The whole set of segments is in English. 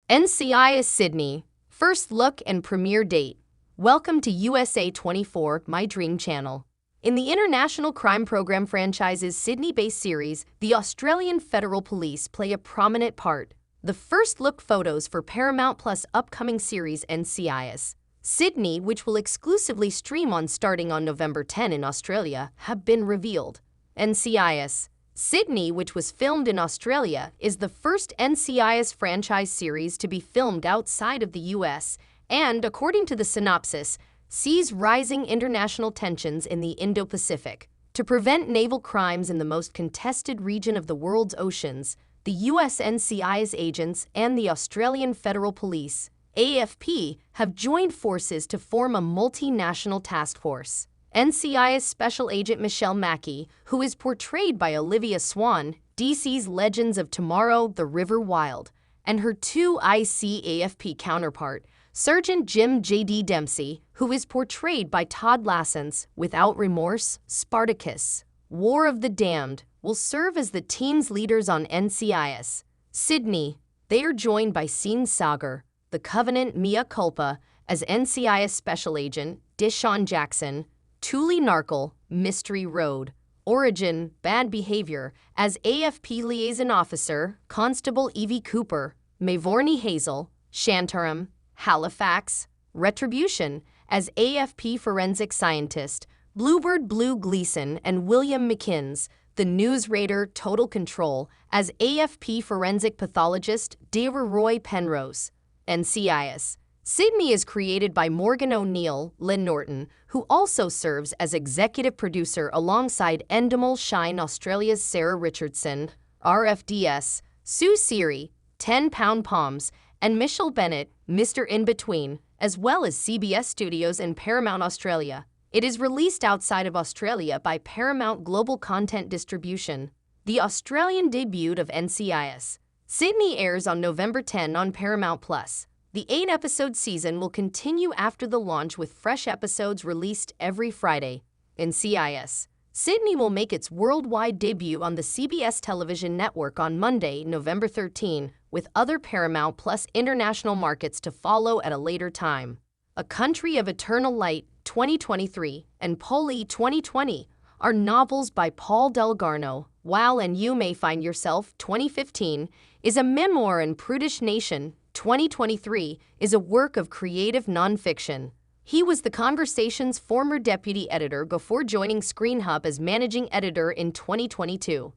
NCIS Sydney, first look and premiere date. Welcome to USA 24, my dream channel. In the international crime program franchise's Sydney-based series, the Australian Federal Police play a prominent part. The first look photos for Paramount Plus' upcoming series NCIS Sydney, which will exclusively stream starting on November 10 in Australia, have been revealed. NCIS Sydney, which was filmed in Australia, is the first NCIS franchise series to be filmed outside of the US and, according to the synopsis, sees rising international tensions in the Indo-Pacific. To prevent naval crimes in the most contested region of the world's oceans, the US NCIS Agents and the Australian Federal Police, AFP, have joined forces to form a multinational task force. NCIS Special Agent Mackey, who is portrayed by Olivia Swann, DC's Legends of Tomorrow, The River Wild, and her AFP counterpart, Sergeant Jim J.D. Dempsey, who is portrayed by Todd Lasance, without Remorse, Spartacus, War of the Damned, will serve as the team's leaders on NCIS Sydney. They are joined by Sagar, the Covenant Culpa, as NCIS Special Agent DeShawn Jackson, Tuuli Narkle, Mystery Road, Origin, Bad Behaviour, as AFP Liaison Officer, Constable Evie Cooper, Mavournee Hazel, Shantaram, Halifax, Retribution, as AFP Forensic Scientist, Bluebird Blue Gleason, and William McKinns, the News Raider Total Control, as AFP Forensic Pathologist, Roy Penrose. NCIS Sydney is created by Morgan O'Neill, Lynn Norton, who also serves as executive producer alongside Endemol Shine Australia's Sarah Richardson, RFDS, Sue Siri, 10 Pound Palms, and Michelle Bennett, Mr. In-Between, as well as CBS Studios and Paramount Australia. It is released outside of Australia by Paramount Global Content Distribution. The Australian debut of NCIS Sydney airs on November 10 on Paramount Plus. The 8-episode season will continue after the launch with fresh episodes released every Friday. NCIS Sydney will make its worldwide debut on the CBS television network on Monday, November 13, with other Paramount Plus international markets to follow at a later time. A Country of Eternal Light, 2023, and Polly, 2020, are novels by Paul Del Garno, while And You May Find Yourself, 2015, is a memoir, and Prudish Nation, 2023, is a work of creative nonfiction. He was The Conversation's former deputy editor before joining ScreenHub as managing editor in 2022.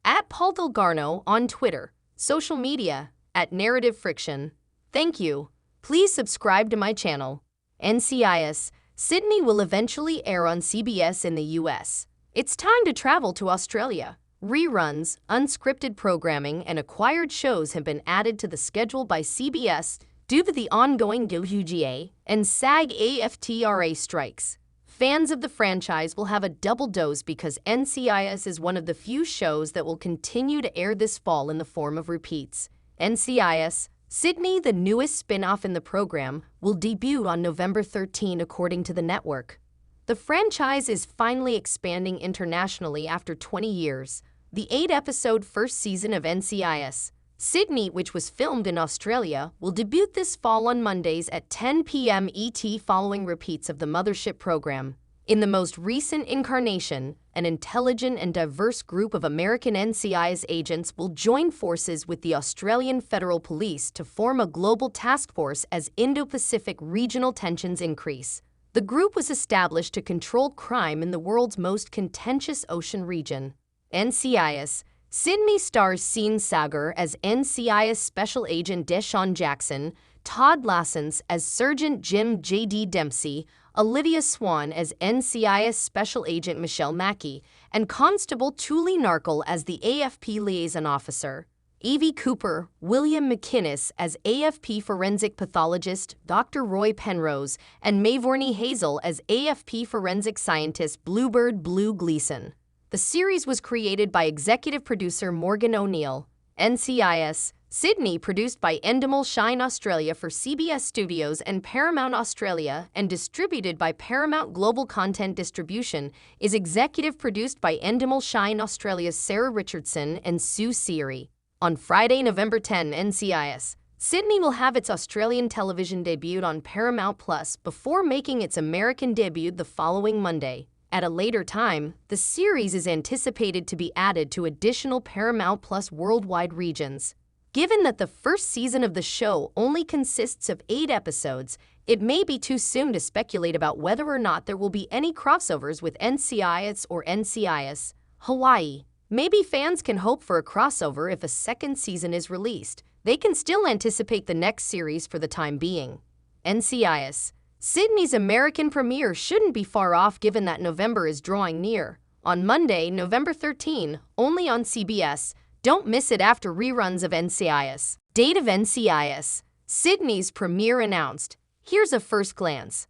At Paul Del Garno on Twitter, social media, at Narrative Friction. Thank you. Please subscribe to my channel. NCIS Sydney will eventually air on CBS in the US. It's time to travel to Australia. Reruns, unscripted programming, and acquired shows have been added to the schedule by CBS due to the ongoing DOUGA and SAG-AFTRA strikes. Fans of the franchise will have a double dose because NCIS is one of the few shows that will continue to air this fall in the form of repeats. NCIS Sydney, the newest spin-off in the program, will debut on November 13 according to the network. The franchise is finally expanding internationally after 20 years. The 8-episode first season of NCIS Sydney, which was filmed in Australia, will debut this fall on Mondays at 10 p.m. ET following repeats of the mothership program. In the most recent incarnation, an intelligent and diverse group of American NCIS agents will join forces with the Australian Federal Police to form a global task force as Indo-Pacific regional tensions increase. The group was established to control crime in the world's most contentious ocean region. NCIS Sydney stars Sagar as NCIS Special Agent DeShawn Jackson, Todd Lasance as Sergeant Jim J.D. Dempsey, Olivia Swann as NCIS Special Agent Mackey, and Constable Tuuli Narkle as the AFP Liaison Officer. Evie Cooper, William McKinnis as AFP Forensic Pathologist Dr. Roy Penrose, and Mavournee Hazel as AFP Forensic Scientist Bluebird Blue Gleason. The series was created by executive producer Morgan O'Neill. NCIS Sydney, produced by Endemol Shine Australia for CBS Studios and Paramount Australia and distributed by Paramount Global Content Distribution, is executive produced by Endemol Shine Australia's Sarah Richardson and Sue Siri. On Friday, November 10, NCIS Sydney will have its Australian television debut on Paramount Plus before making its American debut the following Monday. At a later time, the series is anticipated to be added to additional Paramount Plus worldwide regions. Given that the first season of the show only consists of 8 episodes, it may be too soon to speculate about whether or not there will be any crossovers with NCIS or NCIS Hawaii. Maybe fans can hope for a crossover if a second season is released. They can still anticipate the next series for the time being. NCIS Sydney's American premiere shouldn't be far off given that November is drawing near. On Monday, November 13, only on CBS. Don't miss it after reruns of NCIS. Date of NCIS Sydney's premiere announced. Here's a first glance.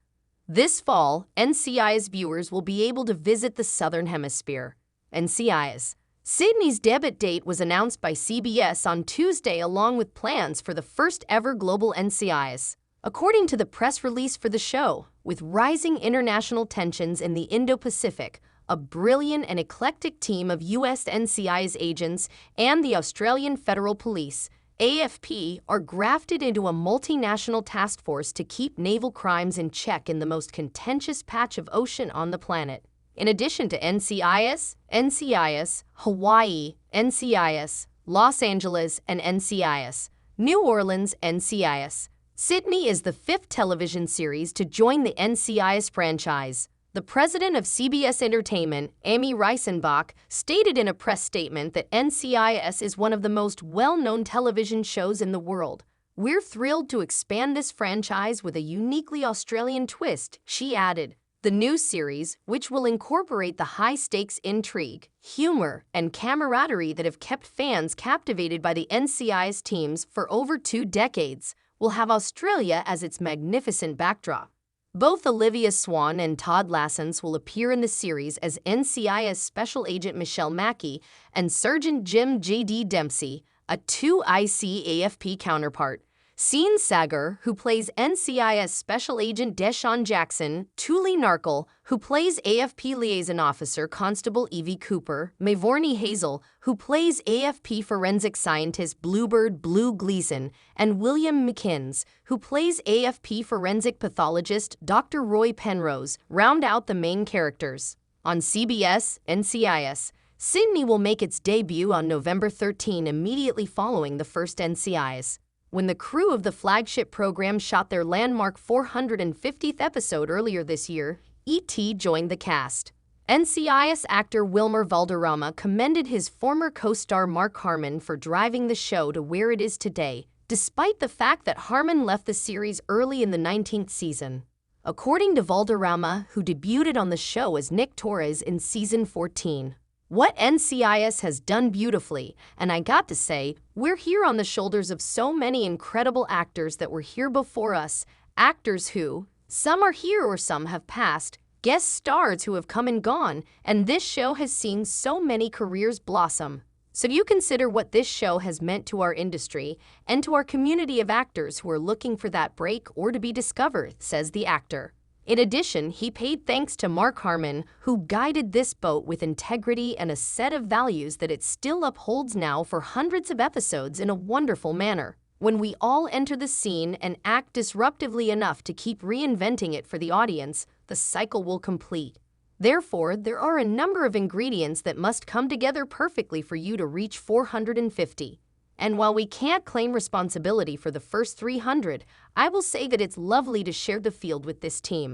This fall, NCIS viewers will be able to visit the Southern Hemisphere. NCIS Sydney's debut date was announced by CBS on Tuesday along with plans for the first ever global NCIS. According to the press release for the show, with rising international tensions in the Indo-Pacific, a brilliant and eclectic team of US NCIS agents and the Australian Federal Police, AFP, are grafted into a multinational task force to keep naval crimes in check in the most contentious patch of ocean on the planet. In addition to NCIS, NCIS Hawaii, NCIS Los Angeles, and NCIS New Orleans, NCIS Sydney is the 5th television series to join the NCIS franchise. The president of CBS Entertainment, Amy Reisenbach, stated in a press statement that NCIS is one of the most well-known television shows in the world. We're thrilled to expand this franchise with a uniquely Australian twist, she added. The new series, which will incorporate the high-stakes intrigue, humor, and camaraderie that have kept fans captivated by the NCIS teams for over 2 decades, will have Australia as its magnificent backdrop. Both Olivia Swann and Todd Lasance will appear in the series as NCIS Special Agent Michelle Mackey and Sergeant Jim J.D. Dempsey, a 2IC AFP counterpart. Sagar, who plays NCIS Special Agent DeShawn Jackson, Tuuli Narkle, who plays AFP Liaison Officer Constable Evie Cooper, Mavournee Hazel, who plays AFP Forensic Scientist Bluebird Blue Gleason, and William McInnes, who plays AFP Forensic Pathologist Dr. Roy Penrose, round out the main characters. On CBS, NCIS Sydney will make its debut on November 13 immediately following the first NCIS. When the crew of the flagship program shot their landmark 450th episode earlier this year, E.T. joined the cast. NCIS actor Wilmer Valderrama commended his former co-star Mark Harmon for driving the show to where it is today, despite the fact that Harmon left the series early in the 19th season. According to Valderrama, who debuted on the show as Nick Torres in season 14. What NCIS has done beautifully, and I got to say, we're here on the shoulders of so many incredible actors that were here before us, actors who, some are here or some have passed, guest stars who have come and gone, and this show has seen so many careers blossom. So you consider what this show has meant to our industry and to our community of actors who are looking for that break or to be discovered, says the actor. In addition, he paid thanks to Mark Harmon, who guided this boat with integrity and a set of values that it still upholds now for hundreds of episodes in a wonderful manner. When we all enter the scene and act disruptively enough to keep reinventing it for the audience, the cycle will complete. Therefore, there are a number of ingredients that must come together perfectly for you to reach 450. And while we can't claim responsibility for the first 300, I will say that it's lovely to share the field with this team.